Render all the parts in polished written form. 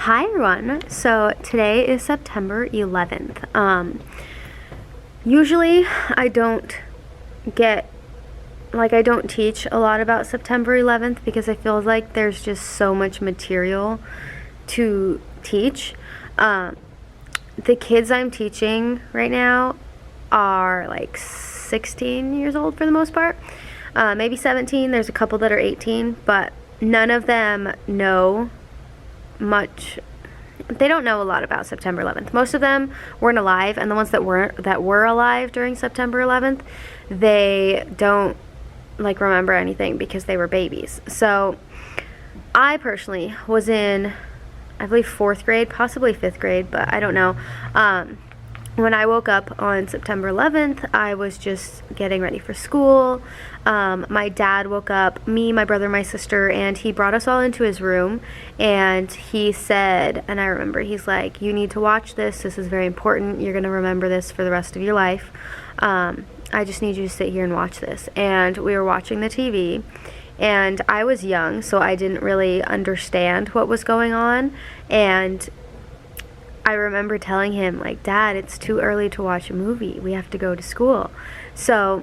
Hi everyone. So today is September 11th. Usually I don't get I don't teach a lot about September 11th because I feel like there's just so much material to teach. The kids I'm teaching right now are like 16 years old for the most part. Maybe 17. There's a couple that are 18, but none of them know much. They don't know a lot about September 11th. Most of them weren't alive, and the ones that were alive during September 11th, they don't remember anything because they were babies. So I personally was in, I believe, 4th grade, possibly 5th grade, but I don't know. When I woke up on September 11th, I was just getting ready for school. My dad woke up, me, my brother, my sister, and he brought us all into his room, and he said, and I remember, he's like, "You need to watch this. This is very important. You're going to remember this for the rest of your life. I just need you to sit here and watch this." And we were watching the TV, and I was young, so I didn't really understand what was going on, and I remember telling him, "Dad, it's too early to watch a movie. We have to go to school." So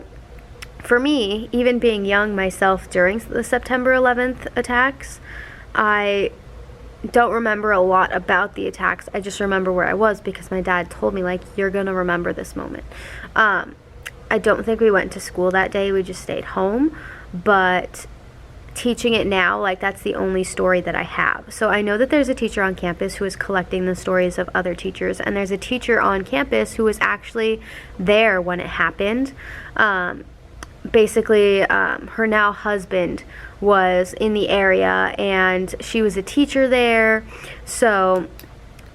for me, even being young myself during the September 11th attacks, I don't remember a lot about the attacks. I just remember where I was because my dad told me, "You're going to remember this moment." I don't think we went to school that day. We just stayed home. But teaching it now, that's the only story that I have. So I know that there's a teacher on campus who is collecting the stories of other teachers, and there's a teacher on campus who was actually there when it happened. Basically, her now husband was in the area, and she was a teacher there, so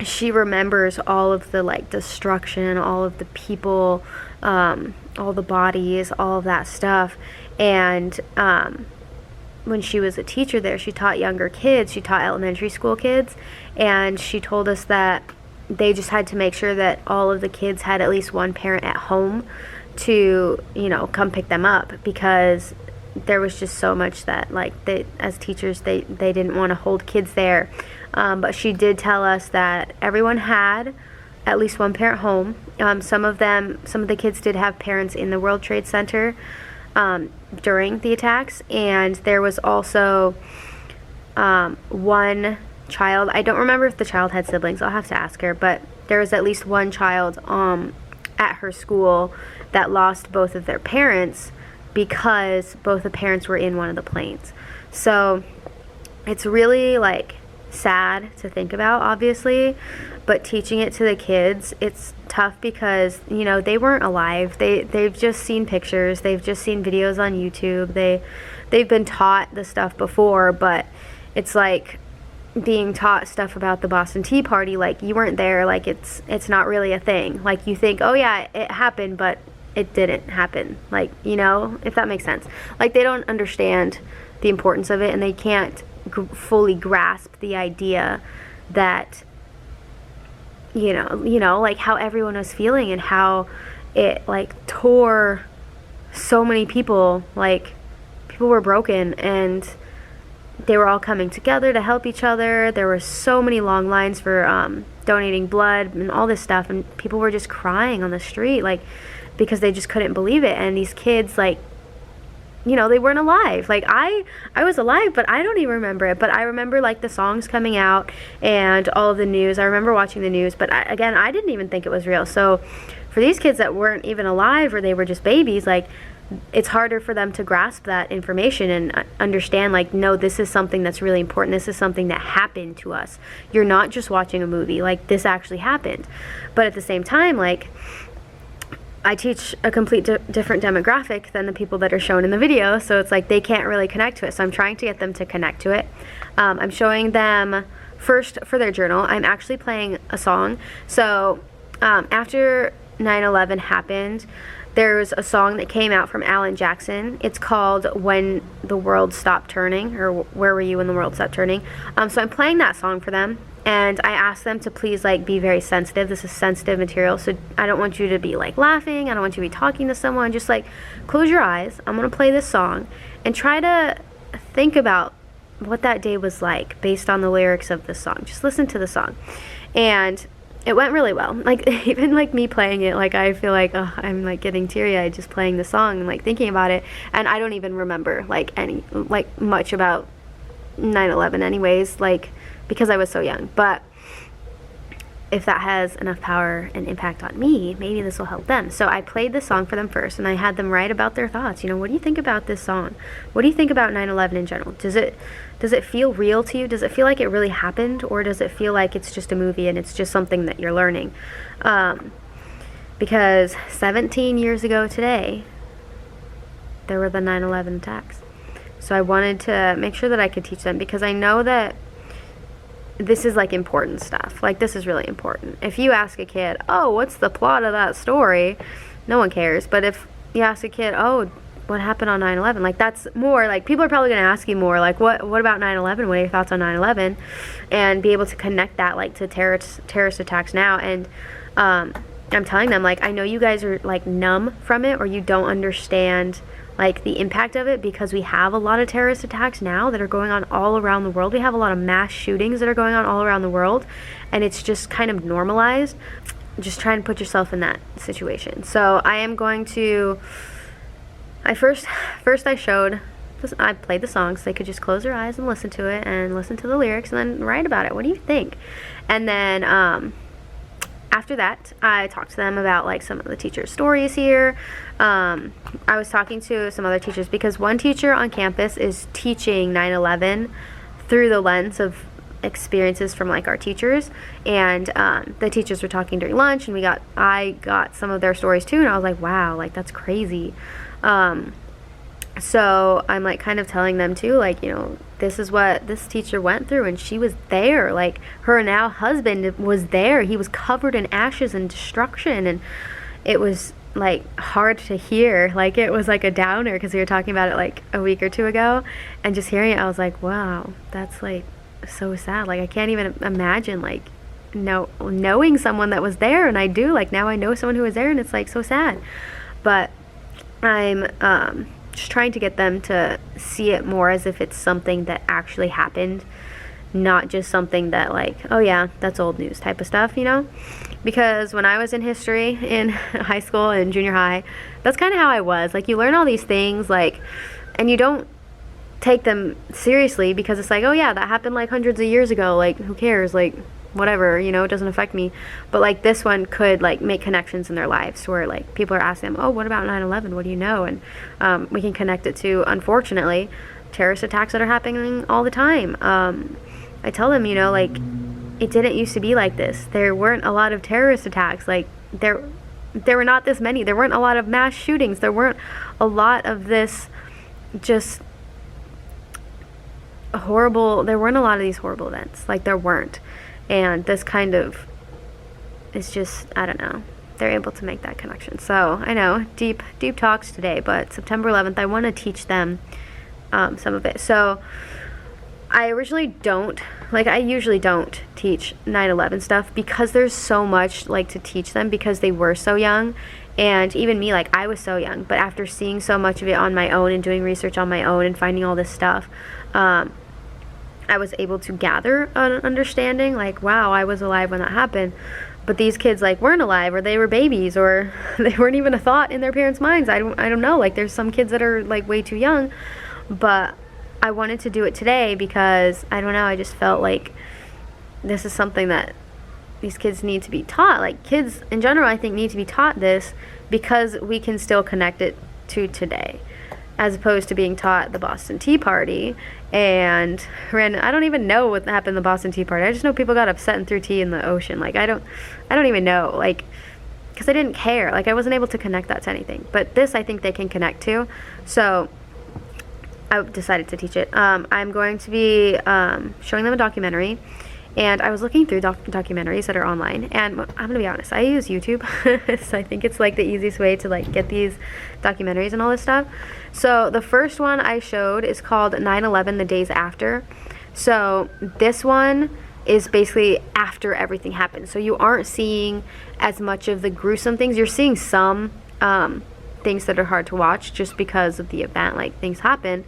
she remembers all of the destruction, all of the people, all the bodies, all of that stuff. And when she was a teacher there, she taught younger kids, she taught elementary school kids, and she told us that they just had to make sure that all of the kids had at least one parent at home to, come pick them up, because there was just so much that, they, as teachers, they didn't want to hold kids there. But she did tell us that everyone had at least one parent home. Some of the kids did have parents in the World Trade Center during the attacks, and there was also one child. I don't remember if the child had siblings. I'll have to ask her, but there was at least one child at her school that lost both of their parents because both the parents were in one of the planes. So it's really sad to think about, obviously, but teaching it to the kids, it's tough because they weren't alive. They've just seen pictures, they've just seen videos on YouTube, they've been taught the stuff before, but it's being taught stuff about the Boston Tea Party, you weren't there, it's not really a thing. You think, oh yeah, it happened, but it didn't happen, if that makes sense. They don't understand the importance of it, and they can't fully grasp the idea that how everyone was feeling and how it tore so many people. People were broken, and they were all coming together to help each other. There were so many long lines for donating blood and all this stuff, and people were just crying on the street because they just couldn't believe it. And these kids they weren't alive. I was alive, but I don't even remember it. But I remember the songs coming out and all of the news. I remember watching the news, but I didn't even think it was real. So for these kids that weren't even alive, or they were just babies, it's harder for them to grasp that information and understand, no, this is something that's really important. This is something that happened to us. You're not just watching a movie. This actually happened. But at the same time, I teach a complete different demographic than the people that are shown in the video, so it's they can't really connect to it. So I'm trying to get them to connect to it. I'm showing them first for their journal. I'm actually playing a song. So after 9/11 happened, there's a song that came out from Alan Jackson. It's called "When the World Stopped Turning," or "Where Were You When the World Stopped Turning?" So I'm playing that song for them. And I asked them to please be very sensitive. This is sensitive material, so I don't want you to be laughing. I don't want you to be talking to someone. Just close your eyes. I'm gonna play this song and try to think about what that day was like based on the lyrics of the song. Just listen to the song. And it went really well. Like, even like me playing it, like I feel like, oh, I'm like getting teary-eyed just playing the song and like thinking about it. And I don't even remember like much about 9/11 anyways, like, because I was so young. But if that has enough power and impact on me, maybe this will help them. So I played the song for them first, and I had them write about their thoughts. You know, what do you think about this song? What do you think about 9/11 in general? Does it feel real to you? Does it feel like it really happened? Or does it feel like it's just a movie and it's just something that you're learning? Because 17 years ago today, there were the 9/11 attacks. So I wanted to make sure that I could teach them, because I know that this is like important stuff. Like, this is really important. If you ask a kid, oh, what's the plot of that story? No one cares. But if you ask a kid, oh, what happened on 9/11? Like, that's more like, people are probably going to ask you more like, what about 9/11? What are your thoughts on 9/11? And be able to connect that like to terrorist attacks now. And I'm telling them, like, I know you guys are like numb from it, or you don't understand like the impact of it, because we have a lot of terrorist attacks now that are going on all around the world. We have a lot of mass shootings that are going on all around the world, and it's just kind of normalized. Just try and put yourself in that situation. So I am going to, I played the song so they could just close their eyes and listen to it and listen to the lyrics and then write about it. What do you think? And then after that, I talked to them about like some of the teachers' stories here. I was talking to some other teachers, because one teacher on campus is teaching 9/11 through the lens of experiences from like our teachers, and the teachers were talking during lunch, and I got some of their stories too, and I was like, wow, like that's crazy. So I'm like kind of telling them too, like, you know, this is what this teacher went through, and she was there. Like, her now husband was there. He was covered in ashes and destruction, and it was like hard to hear. Like, it was like a downer, because we were talking about it like a week or two ago, and just hearing it, I was like, wow, that's like so sad. Like, I can't even imagine like knowing someone that was there, and I do, like, now I know someone who was there, and it's like so sad. But I'm just trying to get them to see it more as if it's something that actually happened, not just something that like, oh yeah, that's old news type of stuff, you know? Because when I was in history in high school and junior high, that's kind of how I was. Like, you learn all these things, like, and you don't take them seriously, because it's like, oh yeah, that happened like hundreds of years ago, like who cares, like whatever, you know, it doesn't affect me. But like, this one could like make connections in their lives, where like people are asking them, oh, what about 9/11? What do you know? And we can connect it to, unfortunately, terrorist attacks that are happening all the time. I tell them, you know, like, it didn't used to be like this. There weren't a lot of terrorist attacks. Like, there were not this many. There weren't a lot of mass shootings. There weren't a lot of this just horrible, there weren't a lot of these horrible events. Like, there weren't. And this kind of is just, I don't know, they're able to make that connection. So I know, deep talks today, but September 11th, I want to teach them some of it. So I usually don't teach 9/11 stuff, because there's so much like to teach them, because they were so young. And even me, like, I was so young, but after seeing so much of it on my own and doing research on my own and finding all this stuff, I was able to gather an understanding, like, wow, I was alive when that happened. But these kids, like, weren't alive, or they were babies, or they weren't even a thought in their parents' minds. I don't know. Like, there's some kids that are, like, way too young. But I wanted to do it today because, I don't know, I just felt like this is something that these kids need to be taught. Like, kids in general, I think, need to be taught this, because we can still connect it to today, as opposed to being taught the Boston Tea Party and I don't even know what happened in the Boston Tea Party. I just know people got upset and threw tea in the ocean. Like, I don't even know, like, because I didn't care. Like, I wasn't able to connect that to anything. But this, I think they can connect to. So I decided to teach it. I'm going to be showing them a documentary. And I was looking through documentaries that are online, and I'm gonna be honest, I use YouTube. So I think it's like the easiest way to like get these documentaries and all this stuff. So the first one I showed is called 9/11 The Days After. So this one is basically after everything happened. So you aren't seeing as much of the gruesome things. You're seeing some things that are hard to watch just because of the event. Like, things happen.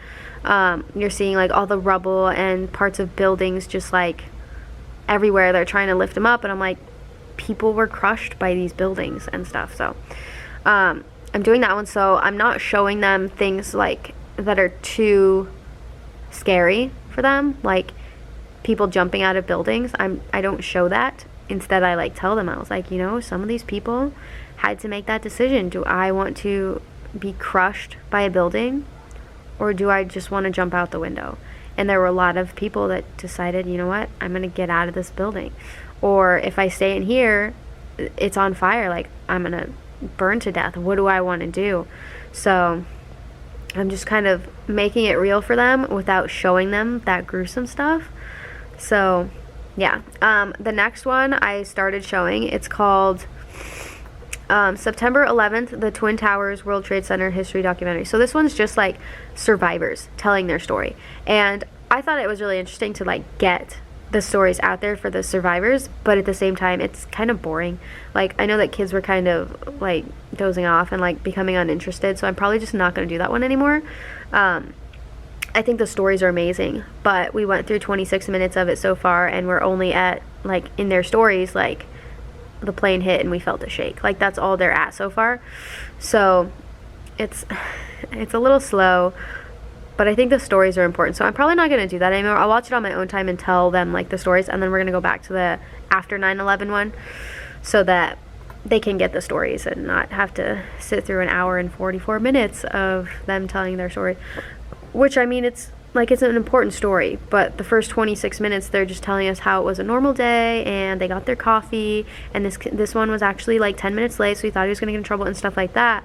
You're seeing like all the rubble and parts of buildings just like everywhere. They're trying to lift them up, and I'm like, people were crushed by these buildings and stuff. So I'm doing that one. So I'm not showing them things like that are too scary for them, like people jumping out of buildings. I don't show that. Instead, I like tell them, I was like, some of these people had to make that decision. Do I want to be crushed by a building, or do I just want to jump out the window? And there were a lot of people that decided, you know what, I'm going to get out of this building. Or if I stay in here, it's on fire. Like, I'm going to burn to death. What do I want to do? So I'm just kind of making it real for them without showing them that gruesome stuff. So, yeah. The next one I started showing, it's called September 11th, the Twin Towers World Trade Center History Documentary. So this one's just like survivors telling their story. And I thought it was really interesting to like get the stories out there for the survivors, but at the same time, it's kind of boring. Like, I know that kids were kind of like dozing off and like becoming uninterested, so I'm probably just not going to do that one anymore. I think the stories are amazing, but we went through 26 minutes of it so far, and we're only at like in their stories, like the plane hit and we felt a shake. Like, that's all they're at so far. So it's a little slow, but I think the stories are important. So I'm probably not going to do that anymore. I'll watch it on my own time and tell them like the stories, and then we're going to go back to the after 9/11 one so that they can get the stories and not have to sit through an hour and 44 minutes of them telling their story. Which, I mean, it's an important story, but the first 26 minutes, they're just telling us how it was a normal day, and they got their coffee, and this one was actually like 10 minutes late, so he thought he was going to get in trouble and stuff like that,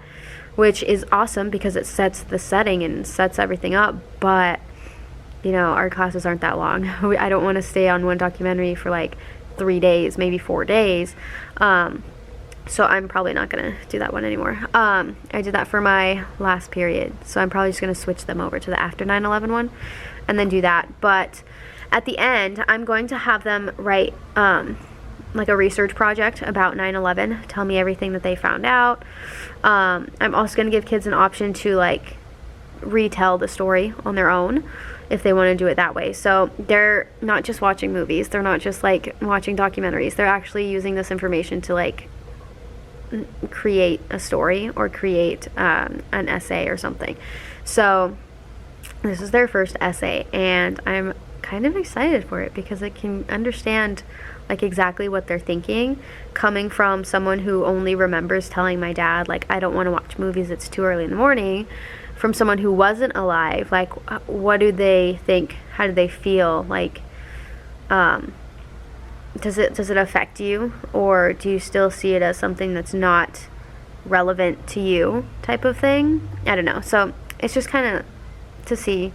which is awesome because it sets the setting and sets everything up. But, our classes aren't that long. I don't want to stay on one documentary for like 3 days, maybe 4 days. So I'm probably not going to do that one anymore. I did that for my last period, so I'm probably just going to switch them over to the after 9/11 one and then do that. But at the end, I'm going to have them write like a research project about 9/11, tell me everything that they found out. I'm also going to give kids an option to like retell the story on their own if they want to do it that way. So they're not just watching movies, they're not just like watching documentaries, they're actually using this information to like create a story or create an essay or something. So this is their first essay, and I'm kind of excited for it because I can understand like exactly what they're thinking, coming from someone who only remembers telling my dad like, I don't want to watch movies, it's too early in the morning, from someone who wasn't alive. Like, what do they think? How do they feel? Like, does it affect you, or do you still see it as something that's not relevant to you type of thing? I don't know. So it's just kind of to see,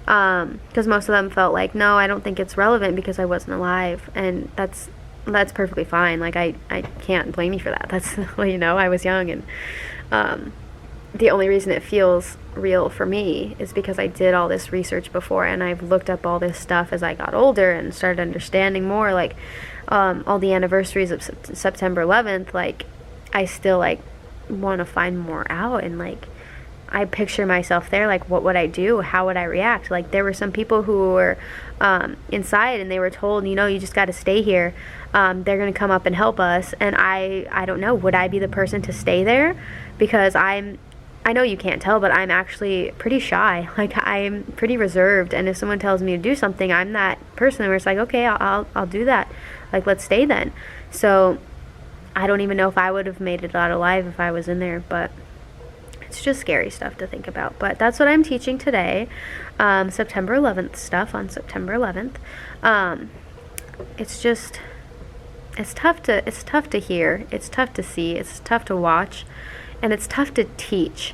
because most of them felt like, no, I don't think it's relevant because I wasn't alive, and that's perfectly fine. Like, I can't blame you for that. That's I was young, and the only reason it feels real for me is because I did all this research before, and I've looked up all this stuff as I got older and started understanding more, like all the anniversaries of September 11th. Like, I still like want to find more out, and like I picture myself there, like what would I do, how would I react? Like, there were some people who were inside, and they were told, you just got to stay here, they're going to come up and help us, and I don't know, would I be the person to stay there? Because I know you can't tell, but I'm actually pretty shy. Like, I'm pretty reserved, and if someone tells me to do something, I'm that person where it's like, okay, I'll do that. Like, let's stay then. So I don't even know if I would have made it out alive if I was in there, but it's just scary stuff to think about. But that's what I'm teaching today, September 11th stuff on September 11th. It's tough to hear, it's tough to see, it's tough to watch, and it's tough to teach,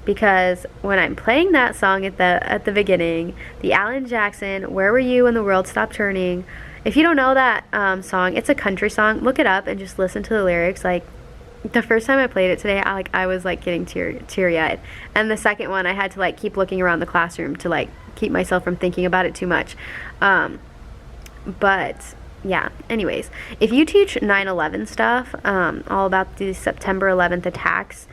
because when I'm playing that song at the beginning, the Alan Jackson, Where Were You When the World Stopped Turning, if you don't know that song, it's a country song. Look it up and just listen to the lyrics. Like, the first time I played it today, I was like getting teary-eyed, and the second one I had to like keep looking around the classroom to like keep myself from thinking about it too much. But yeah, anyways, if you teach 9/11 stuff, all about the September 11th attacks,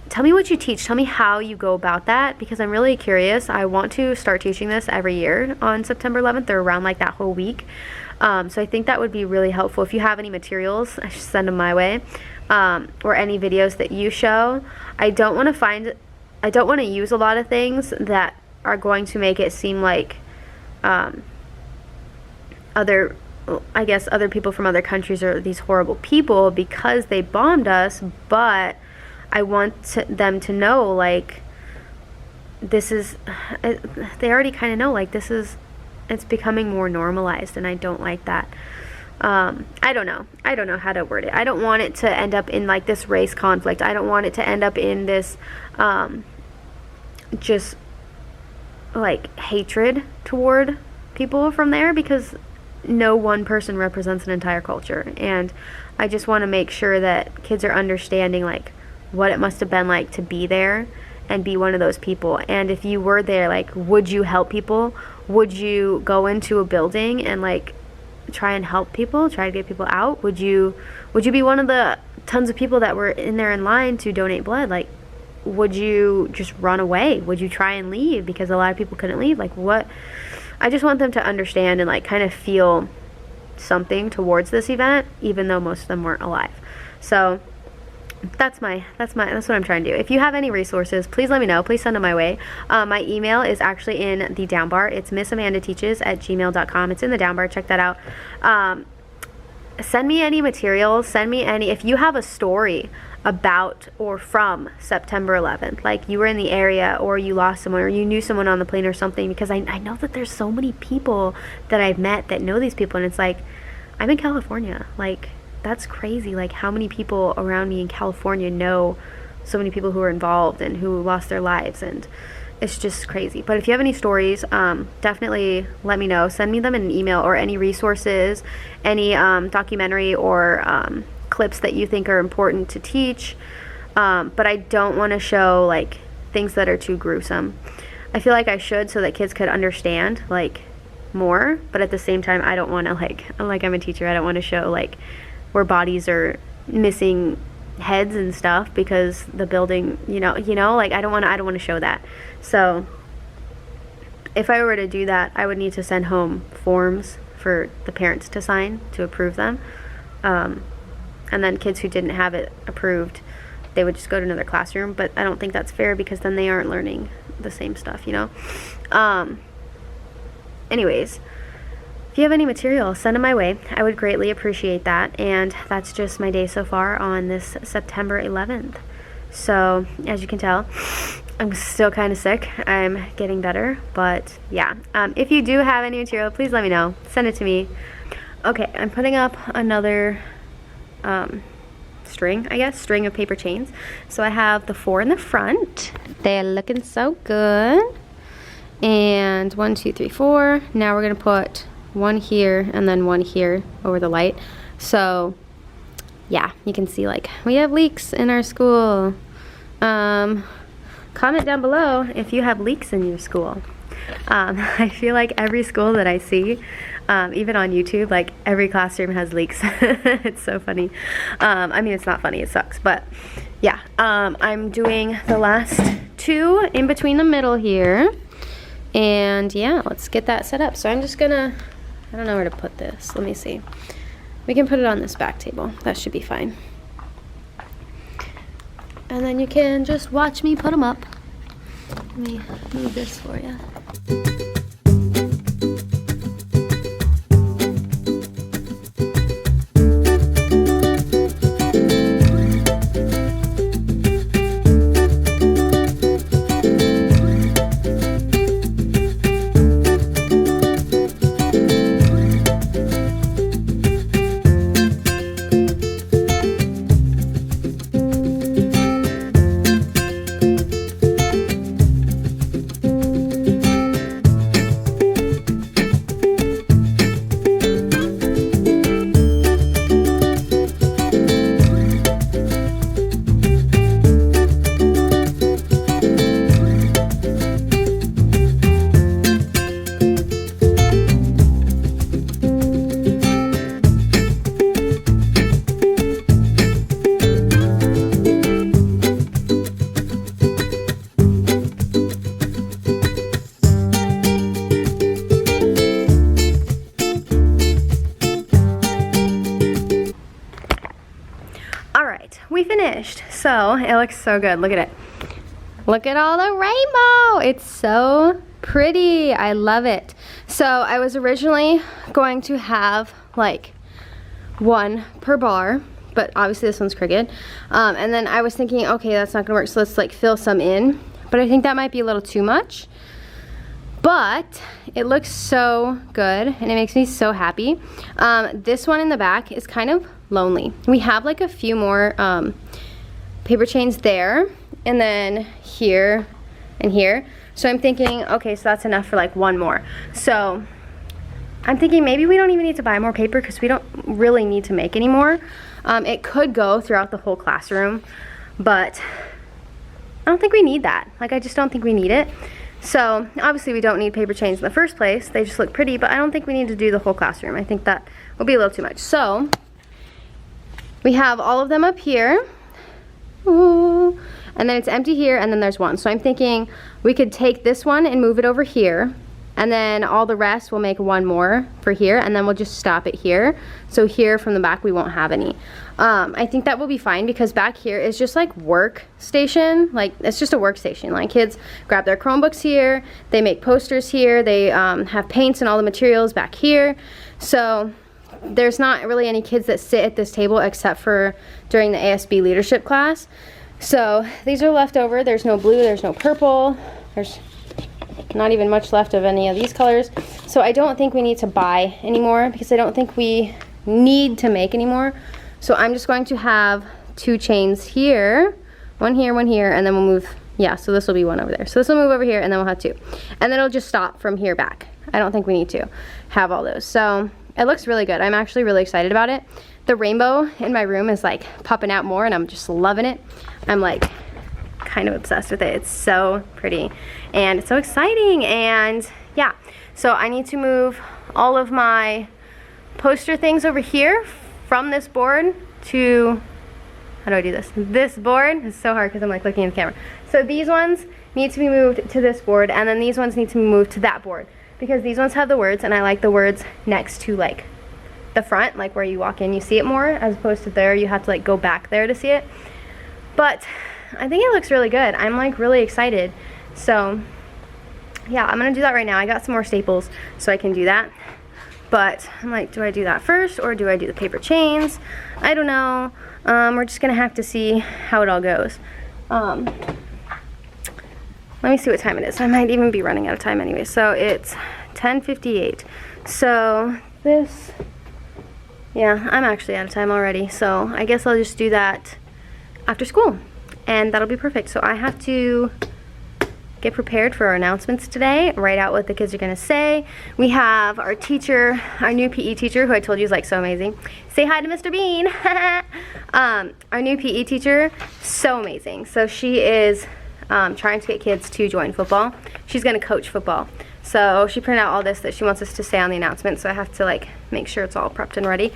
tell me what you teach. Tell me how you go about that, because I'm really curious. I want to start teaching this every year on September 11th or around like that whole week. So I think that would be really helpful. If you have any materials, I should send them my way, or any videos that you show. I don't want to use a lot of things that are going to make it seem like other people from other countries are these horrible people because they bombed us, but I want them to know, like, this is, they already kind of know, like, it's becoming more normalized, and I don't like that. I don't know how to word it. I don't want it to end up in, like, this race conflict. I don't want it to end up in this, just, like, hatred toward people from there, because no one person represents an entire culture, and I just want to make sure that kids are understanding, like, what it must have been like to be there and be one of those people. And if you were there, like, would you help people? Would you go into a building and, like, try and help people, try to get people out? Would you be one of the tons of people that were in there in line to donate blood? Like, would you just run away? Would you try and leave because a lot of people couldn't leave? Like, what? I just want them to understand and, like, kind of feel something towards this event, even though most of them weren't alive. So that's what I'm trying to do. If you have any resources, please let me know. Please send them my way. My email is actually in the down bar. It's missamandateaches@gmail.com. It's in the down bar. Check that out. Send me any materials. If you have a story about or from September 11th, like you were in the area or you lost someone or you knew someone on the plane or something, because I know that there's so many people that I've met that know these people, and it's like, I'm in California. Like, that's crazy. Like, how many people around me in California know so many people who are involved and who lost their lives, and it's just crazy. But if you have any stories, definitely let me know. Send me them in an email, or any resources, any documentary or clips that you think are important to teach. But I don't want to show, like, things that are too gruesome. I feel like I should, so that kids could understand, like, more, but at the same time, I don't want to, like I'm a teacher, I don't want to show, like, where bodies are missing heads and stuff because the building, like, I don't want to show that. So if I were to do that, I would need to send home forms for the parents to sign to approve them. And then kids who didn't have it approved, they would just go to another classroom. But I don't think that's fair, because then they aren't learning the same stuff, Anyways, if you have any material, send them my way. I would greatly appreciate that. And that's just my day so far on this September 11th. So, as you can tell, I'm still kind of sick. I'm getting better. But, yeah. If you do have any material, please let me know. Send it to me. Okay, I'm putting up another string of paper chains. So I have the 4 in the front. They're looking so good. And 1, 2, 3, 4. Now we're going to put one here and then one here over the light. So yeah, you can see, like, we have leaks in our school. Comment down below if you have leaks in your school. I feel like every school that I see, even on YouTube, like, every classroom has leaks. It's so funny. I mean, it's not funny, it sucks, but yeah. I'm doing the last 2 in between the middle here. And yeah, let's get that set up. So I'm just gonna, I don't know where to put this. Let me see. We can put it on this back table. That should be fine. And then you can just watch me put them up. Let me move this for you. we finished. So it looks so good. Look at it. Look at all the rainbow. It's so pretty. I love it. So I was originally going to have like one per bar, but obviously this one's crooked. And then I was thinking, okay, that's not gonna work, so let's like fill some in. But I think that might be a little too much. But it looks so good and it makes me so happy. This one in the back is kind of lonely. We have like a few more paper chains there, and then here and here. So I'm thinking, okay, so that's enough for like one more. So I'm thinking maybe we don't even need to buy more paper because we don't really need to make any more. It could go throughout the whole classroom, but I don't think we need that. Like, I just don't think we need it. So obviously we don't need paper chains in the first place. They just look pretty, but I don't think we need to do the whole classroom. I think that will be a little too much. So we have all of them up here. Ooh. And then it's empty here, and then there's one. So I'm thinking we could take this one and move it over here, and then all the rest we'll make one more for here, and then we'll just stop it here. So here from the back we won't have any. I think that will be fine because back here is just like workstation. Like, it's just a workstation. Like, kids grab their Chromebooks here, they make posters here, they have paints and all the materials back here. So there's not really any kids that sit at this table except for during the ASB leadership class. So these are left over. There's no blue, there's no purple, there's not even much left of any of these colors. So I don't think we need to buy anymore because I don't think we need to make anymore. So I'm just going to have two chains here, one here, and then we'll move, yeah, so this will be one over there. So this will move over here, and then we'll have two. And then it'll just stop from here back. I don't think we need to have all those. So it looks really good. I'm actually really excited about it. The rainbow in my room is like popping out more, and I'm just loving it. I'm like kind of obsessed with it. It's so pretty and it's so exciting. And yeah, so I need to move all of my poster things over here from this board to, how do I do this? This board is so hard because I'm like looking at the camera. So these ones need to be moved to this board, and then these ones need to be moved to that board because these ones have the words, and I like the words next to like the front, like where you walk in you see it more, as opposed to there you have to like go back there to see it. But I think it looks really good. I'm like really excited. So yeah, I'm gonna do that right now. I got some more staples so I can do that. But I'm like, do I do that first or do I do the paper chains? I don't know. We're just gonna have to see how it all goes. Let me see what time it is. I might even be running out of time anyway. So it's 10:58. So this, yeah, I'm actually out of time already. So I guess I'll just do that after school, and that'll be perfect. So I have to get prepared for our announcements today, write out what the kids are gonna say. We have our teacher, our new PE teacher, who I told you is like so amazing. Say hi to Mr. Bean. Our new PE teacher, so amazing. So she is trying to get kids to join football. She's gonna coach football. So she printed out all this that she wants us to say on the announcement, so I have to like make sure it's all prepped and ready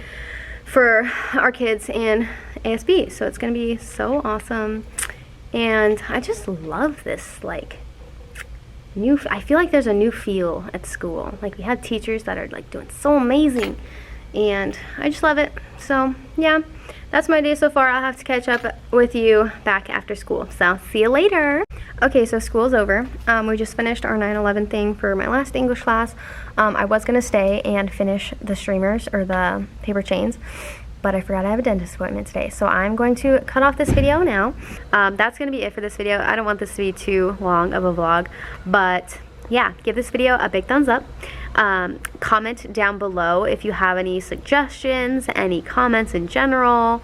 for our kids in ASB. So it's gonna be so awesome. And I just love this like I feel like there's a new feel at school. Like, we have teachers that are like doing so amazing, and I just love it. So yeah, that's my day so far. I'll have to catch up with you back after school. So see you later. Okay, so school's over. We just finished our 9/11 thing for my last English class. I was gonna stay and finish the streamers or the paper chains, but I forgot I have a dentist appointment today. So I'm going to cut off this video now. That's going to be it for this video. I don't want this to be too long of a vlog, but yeah, give this video a big thumbs up. Comment down below if you have any suggestions, any comments in general,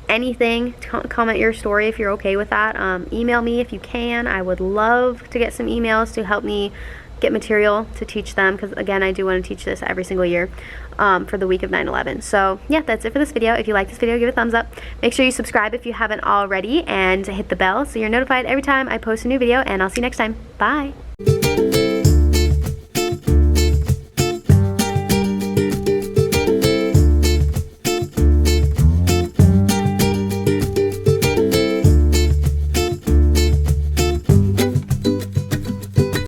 anything. Comment your story if you're okay with that. Email me if you can. I would love to get some emails to help me get material to teach them, because again, I do want to teach this every single year for the week of 9/11. So yeah, that's it for this video. If you like this video, give it a thumbs up. Make sure you subscribe if you haven't already, and hit the bell so you're notified every time I post a new video, and I'll see you next time. Bye.